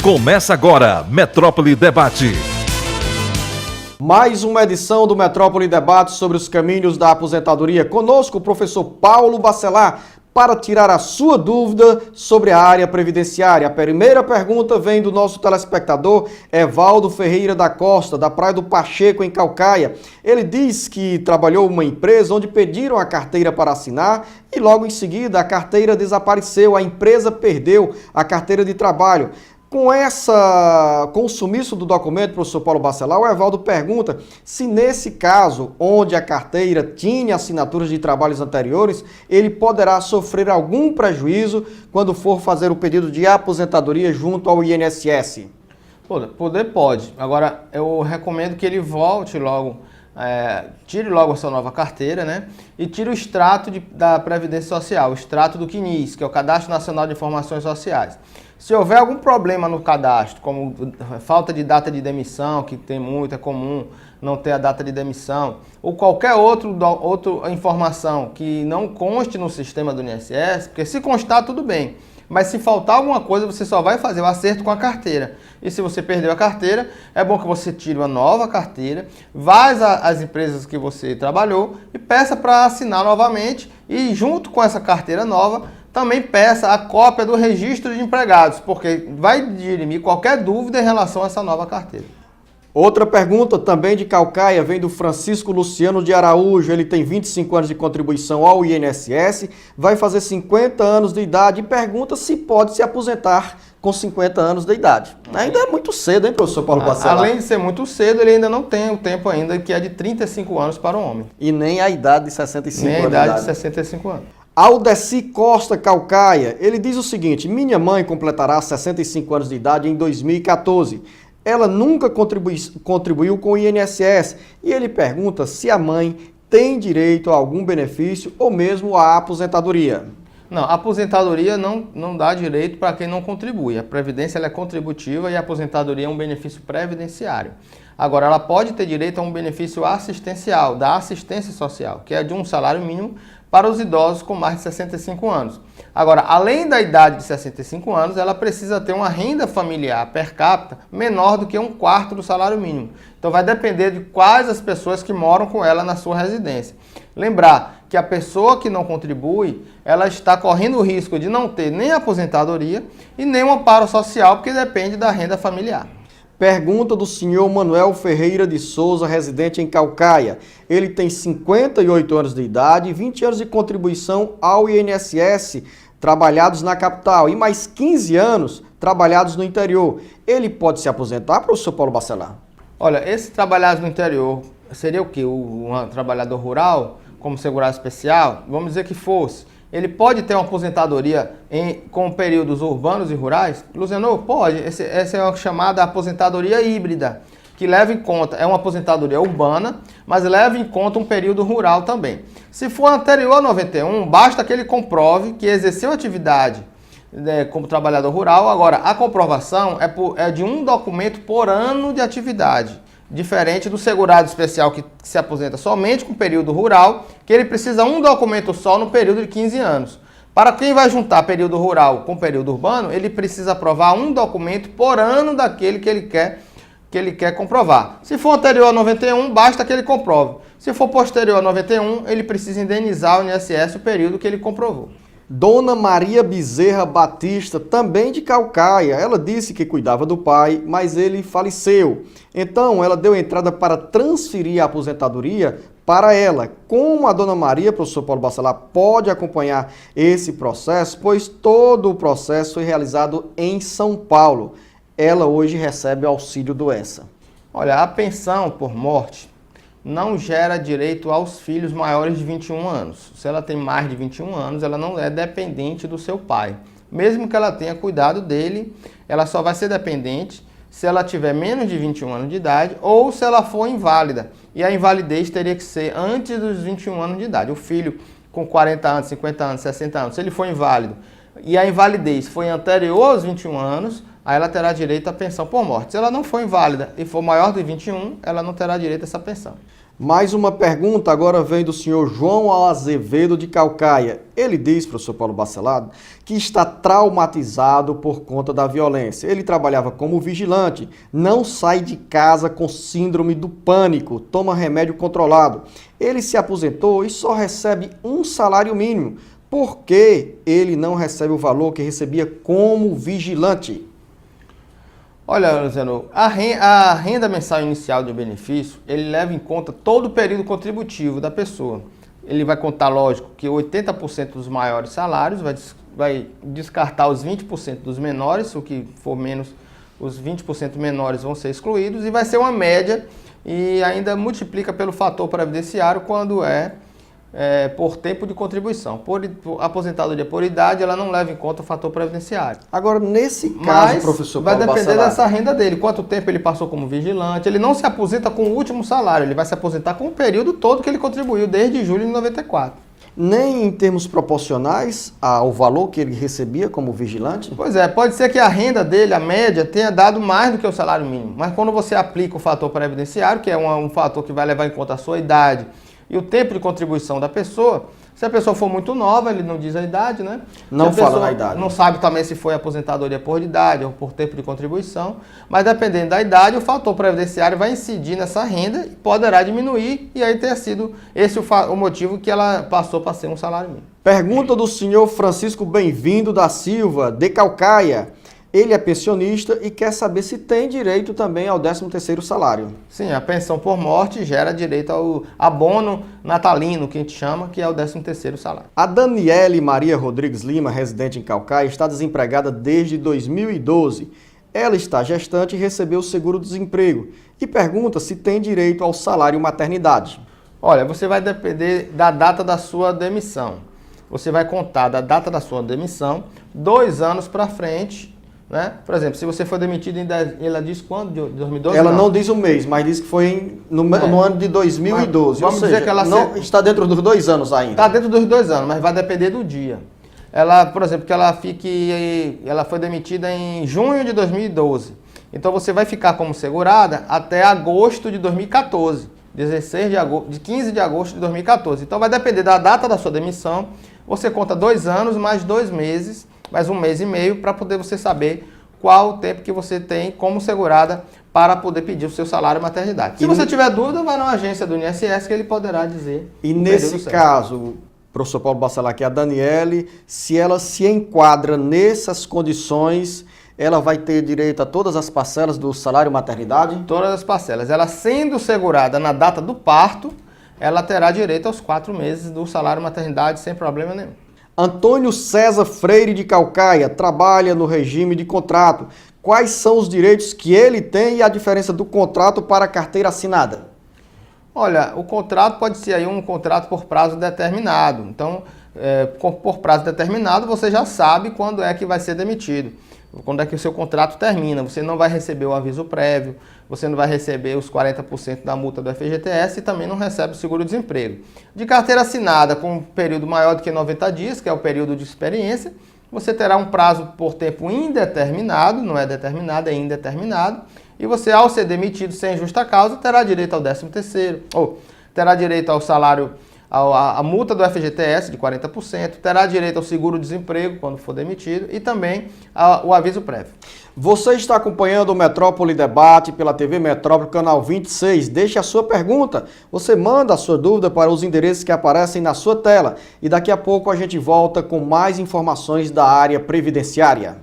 Começa agora, Metrópole Debate. Mais uma edição do Metrópole Debate sobre os caminhos da aposentadoria. Conosco o professor Paulo Bacelar para tirar a sua dúvida sobre a área previdenciária. A primeira pergunta vem do nosso telespectador Evaldo Ferreira da Costa, da Praia do Pacheco, em Caucaia. Ele diz que trabalhou em uma empresa onde pediram a carteira para assinar e logo em seguida a carteira desapareceu, a empresa perdeu a carteira de trabalho. Com o sumiço do documento, professor Paulo Bacelar, o Evaldo pergunta se nesse caso, onde a carteira tinha assinaturas de trabalhos anteriores, ele poderá sofrer algum prejuízo quando for fazer o pedido de aposentadoria junto ao INSS. Poder pode. Agora, eu recomendo que ele volte logo, tire logo a sua nova carteira, né? E tire o extrato da Previdência Social, o extrato do CNIS, que é o Cadastro Nacional de Informações Sociais. Se houver algum problema no cadastro, como falta de data de demissão, que tem muito, é comum não ter a data de demissão, ou qualquer outra informação que não conste no sistema do INSS, porque se constar, tudo bem. Mas se faltar alguma coisa, você só vai fazer o acerto com a carteira. E se você perdeu a carteira, é bom que você tire uma nova carteira, vá às empresas que você trabalhou e peça para assinar novamente. E junto com essa carteira nova, também peça a cópia do registro de empregados, porque vai dirimir qualquer dúvida em relação a essa nova carteira. Outra pergunta também de Caucaia vem do Francisco Luciano de Araújo. Ele tem 25 anos de contribuição ao INSS, vai fazer 50 anos de idade e pergunta se pode se aposentar com 50 anos de idade. Ainda é muito cedo, hein, professor Paulo Bacelar? Além de ser muito cedo, ele ainda não tem o tempo ainda, que é de 35 anos para o homem. E nem a idade de 65 anos. Nem a idade de 65 anos. Aldeci Costa Caucaia, ele diz o seguinte: minha mãe completará 65 anos de idade em 2014. Ela nunca contribuiu com o INSS e ele pergunta se a mãe tem direito a algum benefício ou mesmo a aposentadoria. Não, a aposentadoria não dá direito para quem não contribui. A Previdência ela é contributiva e a aposentadoria é um benefício previdenciário. Agora, ela pode ter direito a um benefício assistencial, da assistência social, que é de um salário mínimo para os idosos com mais de 65 anos. Agora, além da idade de 65 anos, ela precisa ter uma renda familiar per capita menor do que 1/4 do salário mínimo. Então, vai depender de quais as pessoas que moram com ela na sua residência. Lembrar que a pessoa que não contribui, ela está correndo o risco de não ter nem aposentadoria e nem um amparo social, porque depende da renda familiar. Pergunta do senhor Manuel Ferreira de Souza, residente em Caucaia. Ele tem 58 anos de idade e 20 anos de contribuição ao INSS, trabalhados na capital, e mais 15 anos trabalhados no interior. Ele pode se aposentar, professor Paulo Bacelar? Olha, esse trabalhado no interior seria o quê? Um trabalhador rural, como segurado especial? Vamos dizer que fosse. Ele pode ter uma aposentadoria com períodos urbanos e rurais? Luciano, pode. Essa é uma chamada aposentadoria híbrida, que leva em conta, é uma aposentadoria urbana, mas leva em conta um período rural também. Se for anterior a 91, basta que ele comprove que exerceu atividade como trabalhador rural. Agora, a comprovação é de um documento por ano de atividade. Diferente do segurado especial que se aposenta somente com período rural, que ele precisa um documento só no período de 15 anos. Para quem vai juntar período rural com período urbano, ele precisa aprovar um documento por ano daquele que ele quer comprovar. Se for anterior a 91, basta que ele comprove. Se for posterior a 91, ele precisa indenizar o INSS o período que ele comprovou. Dona Maria Bezerra Batista, também de Caucaia, ela disse que cuidava do pai, mas ele faleceu. Então, ela deu entrada para transferir a aposentadoria para ela. Como a Dona Maria, professor Paulo Bacelar, pode acompanhar esse processo, pois todo o processo foi realizado em São Paulo. Ela hoje recebe auxílio doença. Olha, a pensão por morte não gera direito aos filhos maiores de 21 anos. Se ela tem mais de 21 anos, ela não é dependente do seu pai. Mesmo que ela tenha cuidado dele, ela só vai ser dependente se ela tiver menos de 21 anos de idade ou se ela for inválida. E a invalidez teria que ser antes dos 21 anos de idade. O filho com 40 anos, 50 anos, 60 anos, se ele for inválido e a invalidez foi anterior aos 21 anos, aí ela terá direito à pensão por morte. Se ela não for inválida e for maior de 21, ela não terá direito a essa pensão. Mais uma pergunta agora vem do senhor João Azevedo de Calcaia. Ele diz, professor Paulo Bacelar, que está traumatizado por conta da violência. Ele trabalhava como vigilante, não sai de casa com síndrome do pânico, toma remédio controlado. Ele se aposentou e só recebe um salário mínimo. Por que ele não recebe o valor que recebia como vigilante? Olha, Luciano, a renda mensal inicial de benefício, ele leva em conta todo o período contributivo da pessoa. Ele vai contar, lógico, que 80% dos maiores salários, vai descartar os 20% dos menores, o que for menos, os 20% menores vão ser excluídos, e vai ser uma média e ainda multiplica pelo fator previdenciário quando por tempo de contribuição. Por aposentadoria por idade, ela não leva em conta o fator previdenciário. Agora, nesse caso, professor Paulo vai depender Bacelar, dessa renda dele, quanto tempo ele passou como vigilante. Ele não se aposenta com o último salário, ele vai se aposentar com o período todo que ele contribuiu, desde julho de 94. nem em termos proporcionais ao valor que ele recebia como vigilante? Pois é, pode ser que a renda dele, a média, tenha dado mais do que o salário mínimo. Mas quando você aplica o fator previdenciário, que é um fator que vai levar em conta a sua idade e o tempo de contribuição da pessoa, se a pessoa for muito nova, ele não diz a idade, né? Não se a fala na idade. Não sabe também se foi aposentadoria por idade ou por tempo de contribuição, mas dependendo da idade, o fator previdenciário vai incidir nessa renda e poderá diminuir, e aí ter sido esse o motivo que ela passou para ser um salário mínimo. Pergunta do senhor Francisco Bem-vindo da Silva, de Calcaia. Ele é pensionista e quer saber se tem direito também ao 13º salário. Sim, a pensão por morte gera direito ao abono natalino, que a gente chama, que é o 13º salário. A Daniele Maria Rodrigues Lima, residente em Calcaia, está desempregada desde 2012. Ela está gestante e recebeu o seguro-desemprego e pergunta se tem direito ao salário maternidade. Olha, você vai depender da data da sua demissão. Você vai contar da data da sua demissão 2 anos para frente. Né? Por exemplo, se você for demitido em 10, ela diz quando? De 2012? Ela não diz o mês, mas diz que foi no ano de 2012. Vamos dizer que ela está dentro dos 2 anos ainda. Está dentro dos 2 anos, mas vai depender do dia. Ela, por exemplo, que ela foi demitida em junho de 2012. Então você vai ficar como segurada até agosto de 2014, 15 de agosto de 2014. Então vai depender da data da sua demissão. Você conta 2 anos mais 2 meses, mais 1 mês e meio, para poder você saber qual o tempo que você tem como segurada para poder pedir o seu salário maternidade. Se você tiver dúvida, vai na agência do INSS que ele poderá dizer. E nesse caso, professor Paulo Bacelar, que é a Daniele, se ela se enquadra nessas condições, ela vai ter direito a todas as parcelas do salário maternidade? Todas as parcelas. Ela sendo segurada na data do parto, ela terá direito aos 4 meses do salário maternidade sem problema nenhum. Antônio César Freire de Calcaia trabalha no regime de contrato. Quais são os direitos que ele tem e a diferença do contrato para a carteira assinada? Olha, o contrato pode ser aí um contrato por prazo determinado. Então, por prazo determinado, você já sabe quando é que vai ser demitido. Quando é que o seu contrato termina, você não vai receber o aviso prévio, você não vai receber os 40% da multa do FGTS e também não recebe o seguro-desemprego. De carteira assinada com um período maior do que 90 dias, que é o período de experiência, você terá um prazo por tempo indeterminado, não é determinado, é indeterminado, e você, ao ser demitido sem justa causa, terá direito ao 13º, ou terá direito ao salário, a multa do FGTS de 40%, terá direito ao seguro-desemprego quando for demitido e também o aviso prévio. Você está acompanhando o Metrópole Debate pela TV Metrópole, canal 26. Deixe a sua pergunta. Você manda a sua dúvida para os endereços que aparecem na sua tela. E daqui a pouco a gente volta com mais informações da área previdenciária.